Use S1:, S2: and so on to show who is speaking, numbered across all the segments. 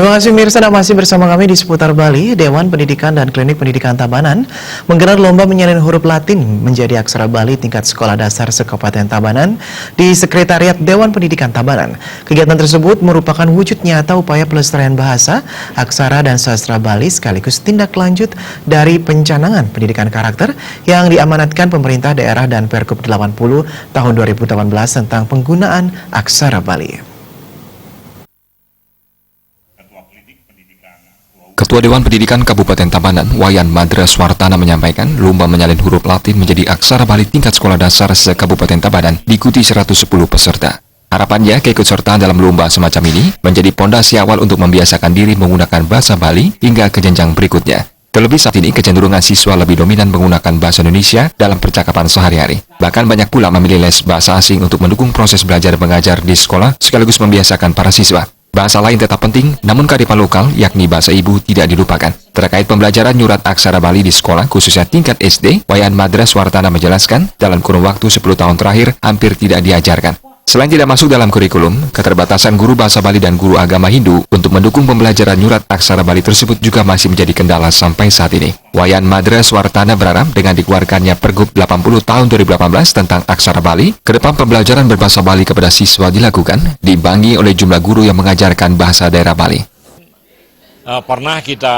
S1: Terima kasih Mirsa, masih bersama kami di seputar Bali. Dewan Pendidikan dan Klinik Pendidikan Tabanan menggelar lomba menyalin huruf Latin menjadi aksara Bali tingkat sekolah dasar se-Kabupaten Tabanan di Sekretariat Dewan Pendidikan Tabanan. Kegiatan tersebut merupakan wujud nyata upaya pelestarian bahasa, aksara dan sastra Bali sekaligus tindak lanjut dari pencanangan pendidikan karakter yang diamanatkan pemerintah daerah dan Pergub 80 tahun 2018 tentang penggunaan aksara Bali.
S2: Ketua Dewan Pendidikan Kabupaten Tabanan, Wayan Madreswartana menyampaikan lomba menyalin huruf Latin menjadi aksara Bali tingkat sekolah dasar se-Kabupaten Tabanan diikuti 110 peserta. Harapannya keikutsertaan dalam lomba semacam ini menjadi pondasi awal untuk membiasakan diri menggunakan bahasa Bali hingga ke jenjang berikutnya. Terlebih saat ini kecenderungan siswa lebih dominan menggunakan bahasa Indonesia dalam percakapan sehari-hari. Bahkan banyak pula memilih les bahasa asing untuk mendukung proses belajar mengajar di sekolah sekaligus membiasakan para siswa. Bahasa lain tetap penting, namun kearifan lokal, yakni bahasa ibu, tidak dilupakan. Terkait pembelajaran nyurat aksara Bali di sekolah, khususnya tingkat SD, Wayan Madreswartana menjelaskan, dalam kurun waktu 10 tahun terakhir, hampir tidak diajarkan. Selain tidak masuk dalam kurikulum, keterbatasan guru bahasa Bali dan guru agama Hindu untuk mendukung pembelajaran nyurat aksara Bali tersebut juga masih menjadi kendala sampai saat ini. Wayan Madreswartana berharap dengan dikeluarkannya Pergub 80 tahun 2018 tentang aksara Bali, ke depan pembelajaran berbahasa Bali kepada siswa dilakukan, diimbangi oleh jumlah guru yang mengajarkan bahasa daerah Bali.
S3: Pernah kita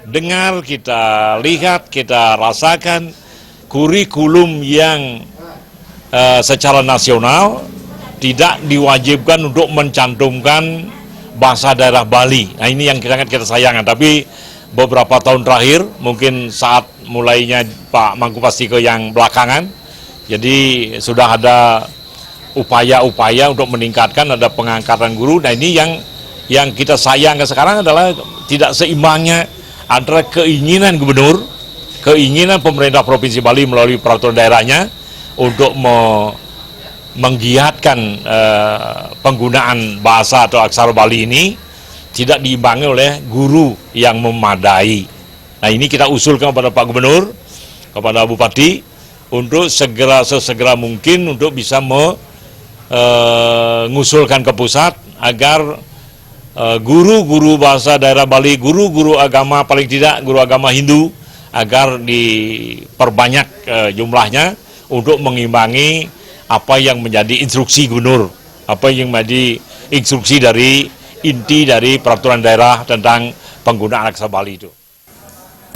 S3: dengar, kita lihat, kita rasakan kurikulum yang secara nasional tidak diwajibkan untuk mencantumkan bahasa daerah Bali. Nah, ini yang sangat kita sayangkan. Tapi beberapa tahun terakhir, mungkin saat mulainya Pak Mangkupastike yang belakangan, jadi sudah ada upaya-upaya untuk meningkatkan, ada pengangkatan guru. Nah, ini yang kita sayangkan sekarang adalah tidak seimbangnya antara keinginan gubernur, keinginan pemerintah Provinsi Bali melalui peraturan daerahnya untuk menggiatkan penggunaan bahasa atau aksara Bali ini tidak diimbangi oleh guru yang memadai. Nah, ini kita usulkan kepada Pak Gubernur, kepada Bupati, untuk sesegera mungkin untuk bisa mengusulkan ke pusat agar guru-guru bahasa daerah Bali, guru-guru agama, paling tidak guru agama Hindu, agar diperbanyak jumlahnya untuk mengimbangi apa yang menjadi instruksi gubernur, apa yang menjadi instruksi dari inti dari peraturan daerah tentang penggunaan aksara Bali itu.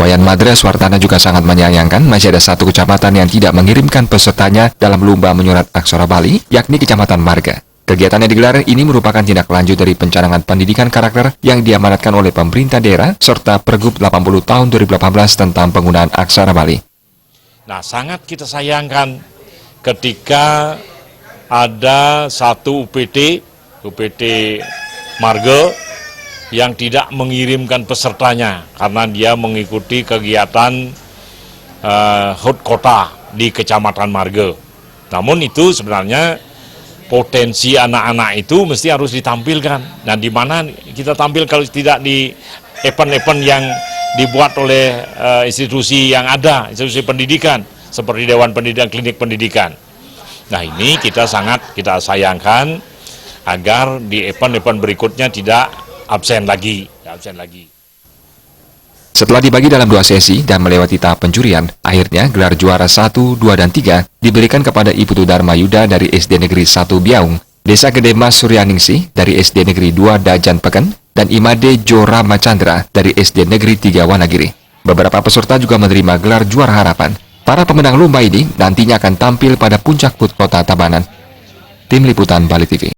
S2: Wayan Madreswartana juga sangat menyayangkan masih ada satu kecamatan yang tidak mengirimkan pesertanya dalam lomba menyurat aksara Bali, yakni Kecamatan Marga. Kegiatan yang digelar ini merupakan tindak lanjut dari pencanangan pendidikan karakter yang diamanatkan oleh pemerintah daerah serta Pergub 80 tahun 2018 tentang penggunaan aksara Bali.
S3: Nah, sangat kita sayangkan ketika ada satu UPT Marga yang tidak mengirimkan pesertanya karena dia mengikuti kegiatan HUT kota di Kecamatan Marga. Namun itu sebenarnya potensi anak-anak itu mesti harus ditampilkan. Nah, di mana kita tampil kalau tidak di event-event yang dibuat oleh institusi yang ada, institusi pendidikan, seperti Dewan Pendidikan, Klinik Pendidikan. Nah, ini kita sayangkan agar di event-event berikutnya tidak absen lagi.
S2: Setelah dibagi dalam 2 sesi dan melewati tahap pencurian, akhirnya gelar juara 1, 2, dan 3 diberikan kepada Iputu Dharma Yuda dari SD Negeri 1 Biaung, Desa Gede Mas Suryaningsih dari SD Negeri 2 Dajan Peken, dan Imade Jora Macandra dari SD Negeri 3 Wanagiri. Beberapa peserta juga menerima gelar juara harapan. Para pemenang lomba ini nantinya akan tampil pada puncak HUT Kota Tabanan. Tim Liputan Bali TV.